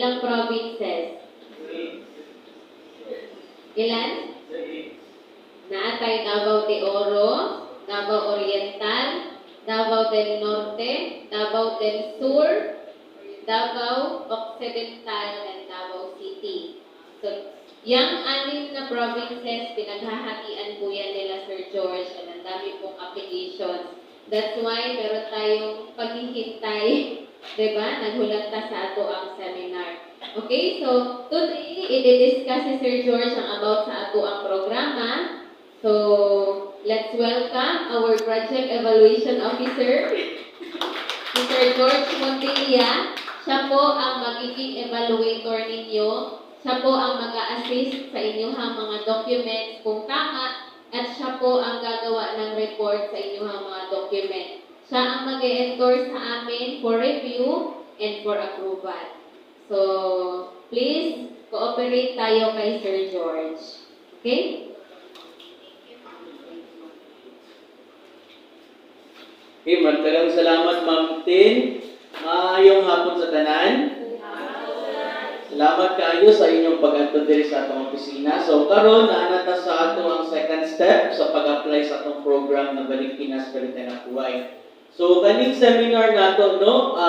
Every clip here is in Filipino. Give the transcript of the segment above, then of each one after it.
Ilang provinces? Ilan? Naatay Davao de Oro, Davao Oriental, Davao del Norte, Davao del Sur, Davao Occidental, and Davao City. So, yung anim na provinces, pinaghahatian po yan nila Sir George, at ang dami pong applications. That's why meron tayong paghihintay, diba? Naghulanta sa ato ang seminar. Okay, so today, i-discuss si Sir George ang about sa ato ang programa. So, let's welcome our Project Evaluation Officer, Mr. George Montilla. Siya po ang magiging evaluator ninyo. Siya po ang mag-a-assist sa inyong mga documents kung tama, at siya po ang gagawa ng report sa inyong mga documents. Siya ang mag-e-endorse sa amin for review and for approval. So, please, cooperate tayo kay Sir George. Okay? Okay, maraming salamat, Ma'am Tin. Maayong hapon sa tanan. Salamat kayo sa inyong pag-atod diri sa atong opisina. So, karon naanata sa ato ang second step sa pag-apply sa atong program na Balik Pinas, Balikan ang Buhay. So, kaning seminar nato, no,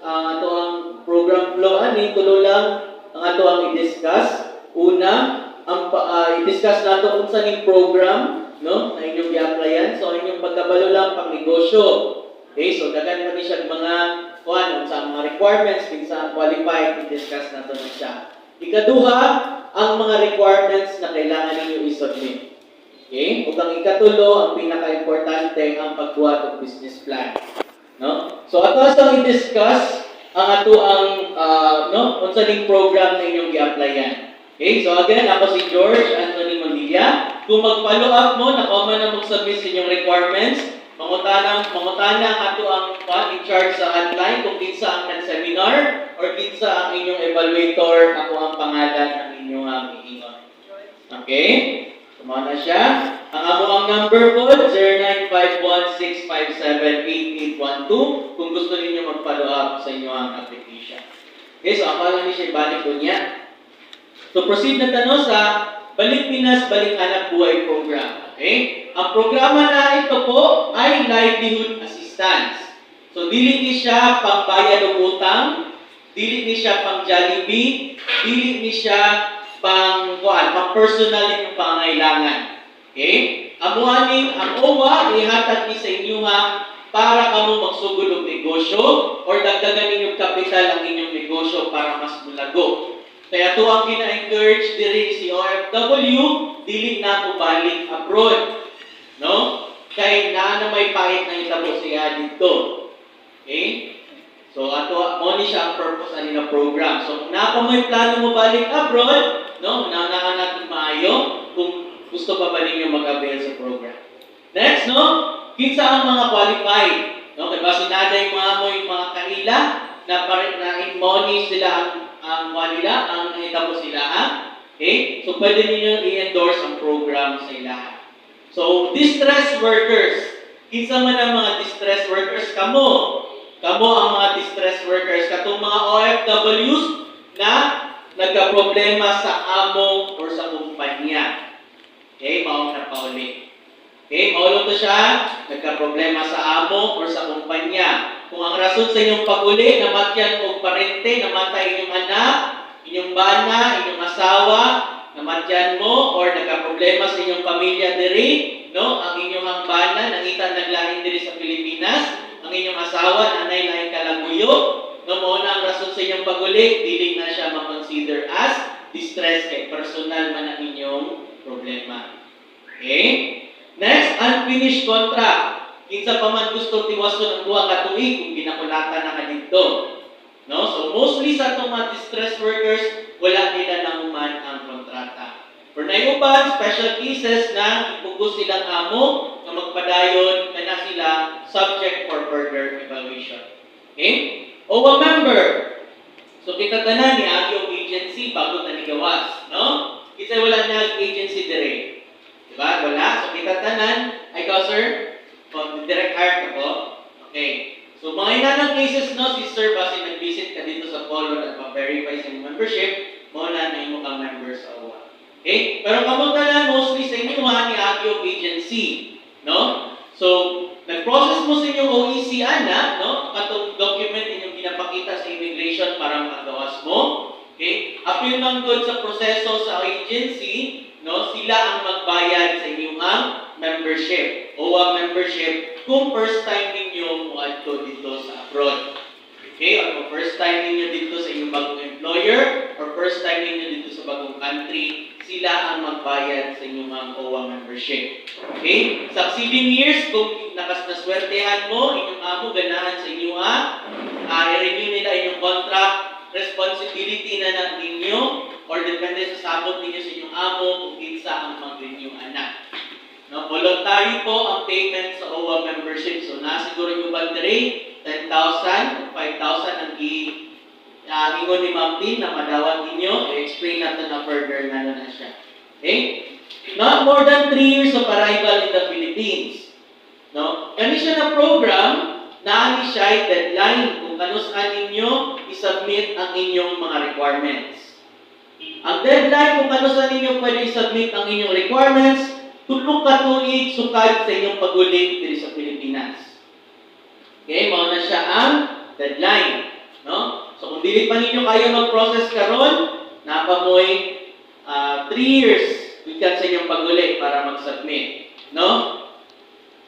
ato ang program flow ani tulo lang ang ato ang i-discuss. Una, ang i-discuss nato unsa ning program, no, na inyong i-applyan. So, inyong pagkabalo lang pang negosyo. Okay, so daghan man siya mga sa mga requirements kinsa qualified, i-discuss nato na siya. Ikaduha, ang mga requirements na kailangan ninyo i-submit. Okay? Ug ang ikatulo, ang pinaka-importante ang pagbuhat og business plan. No? So ato sang i-discuss ang ato ang unsa ning program na inyong i-applyan. Okay? So again, ako si George Anthony Mondilla. Kung mag-follow up mo, nakoma na mag-submit sa inyong requirements, mangutana ato ang in charge sa hotline kung kinsa ang nag-seminar or kinsa ang inyong evaluator, ako ang pangalan ng inyong iingon. Okay? Tuma na siya. Ang amo ang number po, 0951-657-8812 kung gusto ninyo mag-follow up sa inyong application. Okay, so ako lang ni siya ibalik ko niya. So proceed na tanong sa Balik Pinas, Balik Hanap Buhay program. Okay? Ang programa na ito po ay livelihood assistance. So, dili ni siya pang bayad o utang, dili ni siya pang Jollibee, dili ni siya pang personal yung pangangailangan. Okay? Ang OWA, ihatag ni sa inyo para kamo magsugod og negosyo or dagdagan ninyong kapital ang inyong negosyo para mas mulago. Kaya ito ang kina-encourage diri si OFW, dili na mo balik abroad. No? Kaya na may pahit na itabo siya dito. Okay? So, mo ni siya ang purpose ani na program. So, kung na may plano mo balik abroad, no? Unahan natin maayo kung gusto pa ba ninyo mag-avail sa program. Next, no? Kinsa ang mga qualified. No? Kaya basi naday yung mga kanila na in-money sila ang kanila, ang nahitabo sila. Okay? So, pwede ninyo i-endorse ang program sa ilahan. So, distress workers. Kinsa man ang mga distress workers? Kamo ang mga distress workers. Katong mga OFWs na nagka-problema sa amo or sa kumpanya. Okay? Maong na pauli. Okay? Maulong to siya. Nagka-problema sa amo or sa kumpanya. Kung ang rason sa inyong pag-uli, namatyan o parente, namatay inyong anak, inyong bana, inyong asawa, namatyan mo or nagka-problema sa inyong pamilya diri, no? Ang inyong hangbana nangita naglain diri sa Pilipinas, ang inyong asawa nanay lain kalaguyo, no mo na ang rason sa inyong pag-uli, dili na siya ma-consider as distress kay personal man ang inyong problema. Okay? Next, unfinished contract. Kinsa pa man gusto tiwason ang duha ka tuig kung ginakulatan na kadto. No? So mostly sa atong mga distress workers, wala nila nahuman ang kontrata. For nayuban, special cases na ipugos silang amo na magpadayon na sila subject for further evaluation. Okay? O a member. So kita tanan ni agyo agency bago ta ni gawas, no? Kita wala na agency dire. Diba? Wala. So kita tanan, ay ka sir, direct hire ka po. Okay. So mga inanong cases no, si Sir basi nag-visit ka dito sa Polo at ma-verify sa inyong membership, mo na imo kang member sa OWA. Okay? Pero kamot na lang mostly sa inyo ni Agio Agency, no? So, nag-process mo sa inyong OEC ana, no? Katong document inyong ginapakita sa immigration para makagawas mo. Okay? Apil man good sa proseso sa agency, no? Sila ang magbayad sa inyong membership, OWA membership, kung first time ninyo muadto dito sa abroad. Okay? Or kung first time ninyo dito sa inyong bagong employer, or first time ninyo dito sa bagong country, sila ang magbayad sa inyong OWA membership. Okay? Succeeding years, kung naswertehan mo, inyong amo ganahan sa inyo i-renew nila inyong contract, responsibility na ninyo, or depende sa sabot ninyo sa inyong amo kung kinsa ang mag-renew anak. No, voluntary po ang payment sa OWA membership. So, nasiguro yung bandere, 10,000, 5,000 ang ingon ni Ma'am Tin na madawat ninyo. I-explain natin na further na siya. Okay? Not more than 3 years of arrival in the Philippines. No? Kani siya na program, naani siya deadline kung kanus-an ninyo i-submit ang inyong mga requirements. Ang deadline kung kanus-an ninyo pwede i-submit ang inyong requirements, tulong ka tuig sukad sa inyong pagulit dito sa Pilipinas. Okay, mao na siya ang deadline, no? So kung dili pa ninyo kaya mag-process karon, napamoy 3 years gikan sa inyong pagulit para mag-submit, no?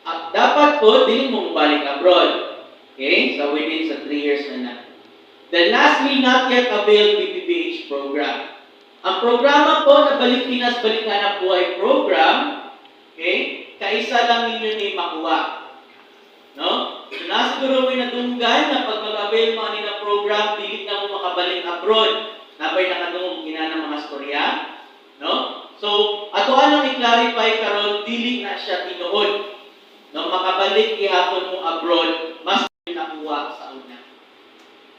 At dapat po dili mo balik abroad. Okay? So within sa 3 years na. Then lastly, not yet availed PPPH program. Ang programa po na Balik Pinas, Balik Hanap Buhay program, okay? Kaisa lang ninyo ni makuha. No? So, nasiguro mo'y nadunggan na pag mag-avail mo na program, pilit na mo makabalik abroad. Napay nakadungog ginana mga storya. No? So, ato anong i-clarify karon dili na siya tinuod. No, makabalik ihapon mo abroad, mas nakuha sa una.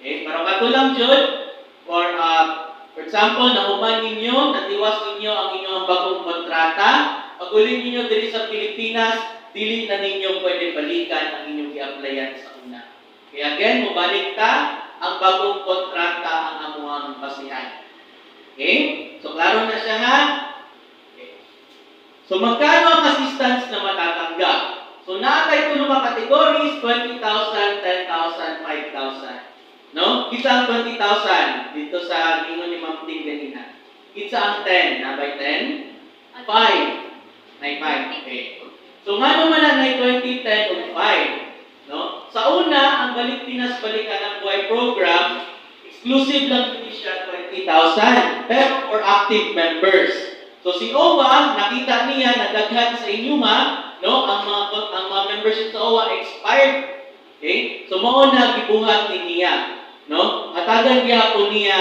Okay? Pero kato lang jud, for example, nahuman ninyo, natiwas ninyo ang inyong bagong kontrata, pag-uli ninyo diri sa Pilipinas, dili na ninyo pwede balikan ang inyong i-applyan sa una. Kaya again, mubalik ta, ang bagong kontrata ang amuang basihan. Okay? So, klaro na siya ha? Okay. So, magkano ang assistance na matatanggap? So, naatay ito mga categories, 20,000, 10,000, 5,000. No? Kita ang 20,000 dito sa ingon ni Ma'am Ting ganina. Kita ang 10. Nabay 10? 5. Nay 5. Okay. So, nga naman na 20, 10, o 5. No? Sa una, ang Balik Pinas, Balik Hanap Buhay program, exclusive lang din siya 20,000 pero for active members. So, si OWA, nakita niya na daghan sa inyo no? Ang mga membership sa OWA expired. Okay? So, mao na gibuhat ni niya. No? Hatagan gyapon niya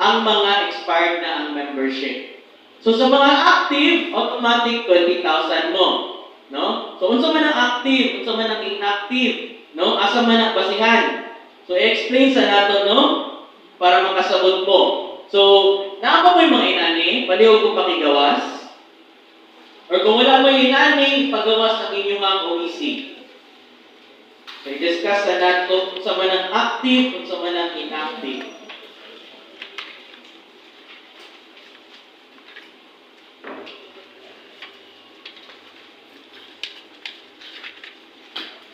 ang mga expired na ang membership. So, sa mga active, automatic 20,000 mo. No? So, unsa man ang active, unsa man ang inactive, no? Asa man ang basihan. So, i-explain sa nato, no? Para makasabot mo. So, naapa mo yung mga inani, palihog kong pakigawas. Or kung wala mo yung inani, pagawas ang inyong OEC. So, i-discuss sa nato kung sa man ang active, kung sa man ang inactive.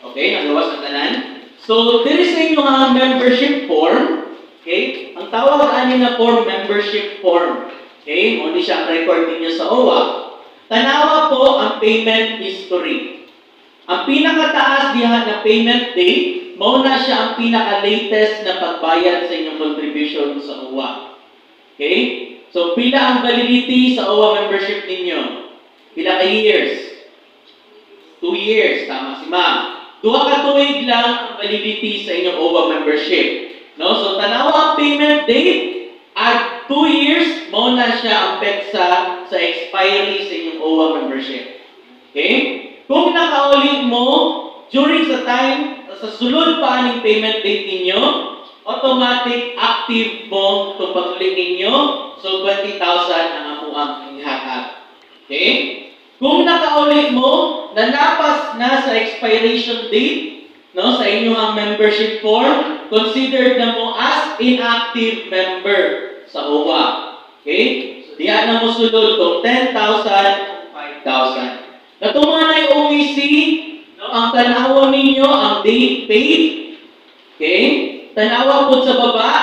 Okay, nagawas ang tanan. So, there is yung membership form. Okay? Ang tawag ani na form, membership form. Okay? Muna siya ang record ninyo sa OWA. Tanawa po ang payment history. Ang pinakataas diha na payment date, mauna siya ang pinaka-latest na pagbayad sa inyong contribution sa OWA. Okay? So, pila ang validity sa OWA membership ninyo? Pila ka years? 2 years. Tama si ma'am. 2 ka tuig lang ang validity sa inyong OWA membership. No? So, tanawa ang payment date at 2 years, mauna siya ang petsa sa expiry sa inyong OWA membership. Okay? Kung nakaulit mo, during sa time, sa sulod pa aning payment date ninyo, automatic active mo itong pag-ulit ninyo, so 20,000 ang amuang ihatag. Okay? Kung nakaulit mo, nalapas na sa expiration date, no, sa inyong membership form, considered na mo as inactive member sa OWA. Okay? So, diyan na mo sulod kung 10,000, 5,000. Natumanay OEC, no, ang tanawa ninyo, ang date paid. Okay? Tanawa po sa baba,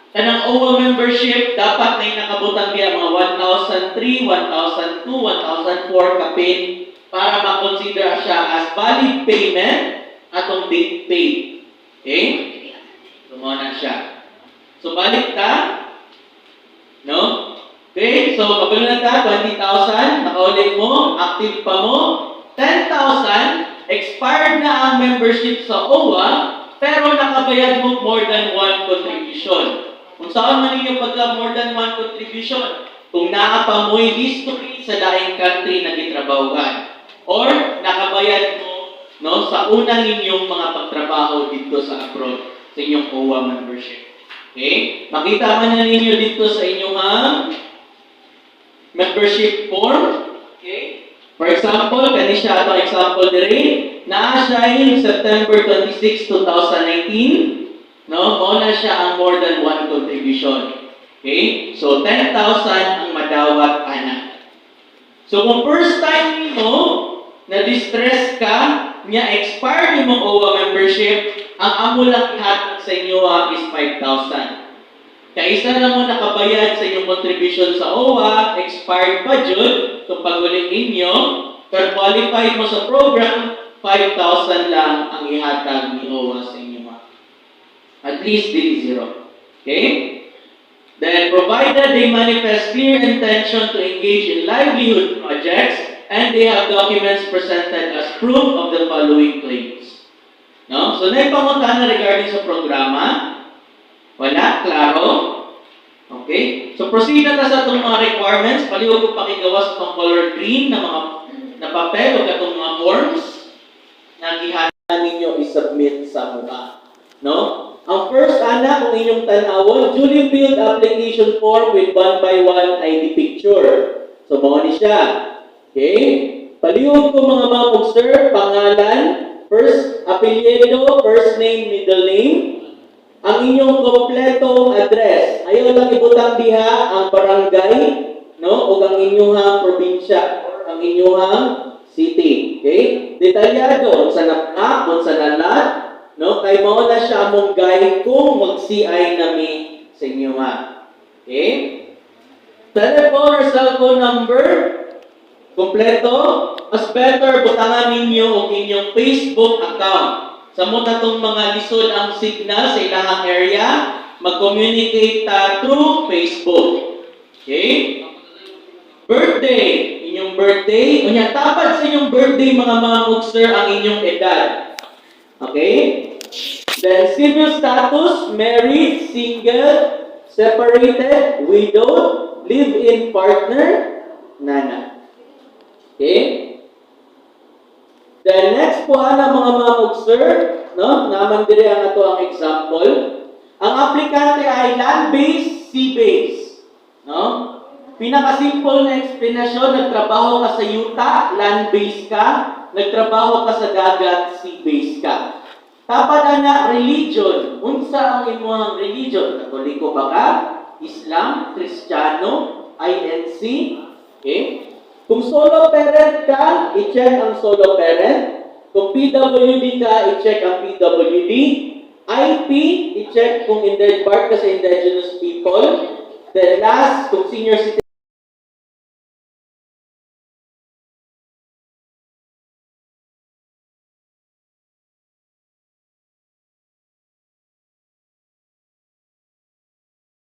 kanang OWA membership, dapat na nakabutang niya mga 1,003, 1,002, 1,004 kapin para makonsider siya as valid payment atong date paid. Okay? Lumana siya. So, balik ka. No? Okay? So, kabalo na ka, 20,000, nakaulit mo, active pa mo, 10,000, expired na ang membership sa OWA, pero nakabayad mo more than one contribution. Kung saan man ninyo pagka more than one contribution, kung naapamoy history sa daing country na gitrabahuhan, or nakabayad mo, no, sa unang inyong mga pagtrabaho dito sa abroad, sa inyong OWA membership. Okay? Makita man na ninyo dito sa inyong membership form. Okay? For example, kani siya itong example diri, naa siya yung September 26, 2019. No? Mao na siya ang more than one contribution. Okay? So, 10,000 ang madawat ana. So, kung first time mo na-distress ka, niya expired yung OWA membership, ang amo lang ihatag sa inyo is 5,000. Kaisa na mo nakabayad sa inyong contribution sa OWA, expired pa dyan, so pag-ulit inyo, pero qualified mo sa program, 5,000 lang ang ihatag ni OWA sa inyo. At least this is zero. Okay? Then, provided they manifest clear intention to engage in livelihood projects and they have documents presented as proof of the following claims. No? So, naipangunta na regarding sa programa. Wala? Klaro? Okay? So, proceed na sa itong mga requirements. Paliwag ko pakigawas itong color green na mga na papel o itong mga forms na gihana ninyo i-submit sa mukha. No? Ang first, ana, kung inyong tanawon, duly filled application form with one by one ID picture. So, mga ni siya. Okay? Paliwag ko mga mamog, sir, pangalan, first, apelyido, first name, middle name, ang inyong kompletong address. Ayaw lang ibutang diha ang barangay, no? O ang inyong probinsya, ang inyong city. Okay? Detalyado, kung sa napak, kung sa nalat, no? Kay mao na siya among guide kung mag-CI nami sa inyo Okay? Telephone or cellphone number, kompleto. Mas better, butangan ninyo o inyong Facebook account. Sa mo tatong mga lisod ang signal sa ilang area, mag-communicate through Facebook. Okay? Birthday. Inyong birthday. Unya, tapat sa inyong birthday, mga mamog, sir, ang inyong edad. Okay? Then, civil status, married, single, separated, widowed, live-in partner, nana. Okay? Then, next po, mga mamog, sir, no? Naman dire ang ato ang example. Ang aplikante ay land-based, sea-based. No? Pinaka-simple na explanation, nagtrabaho ka sa yuta, land-based ka, nagtrabaho ka sa dagat, sea-based ka. Tapad na religion. Unsa ang imong religion? Katoliko ba ka? Islam, Kristiyano, INC. Okay? Kung solo parent ka, i-check ang solo parent. Kung PWD ka, i-check ang PWD. IP, i-check kung part ka sa indigenous people. Then last, kung senior citizen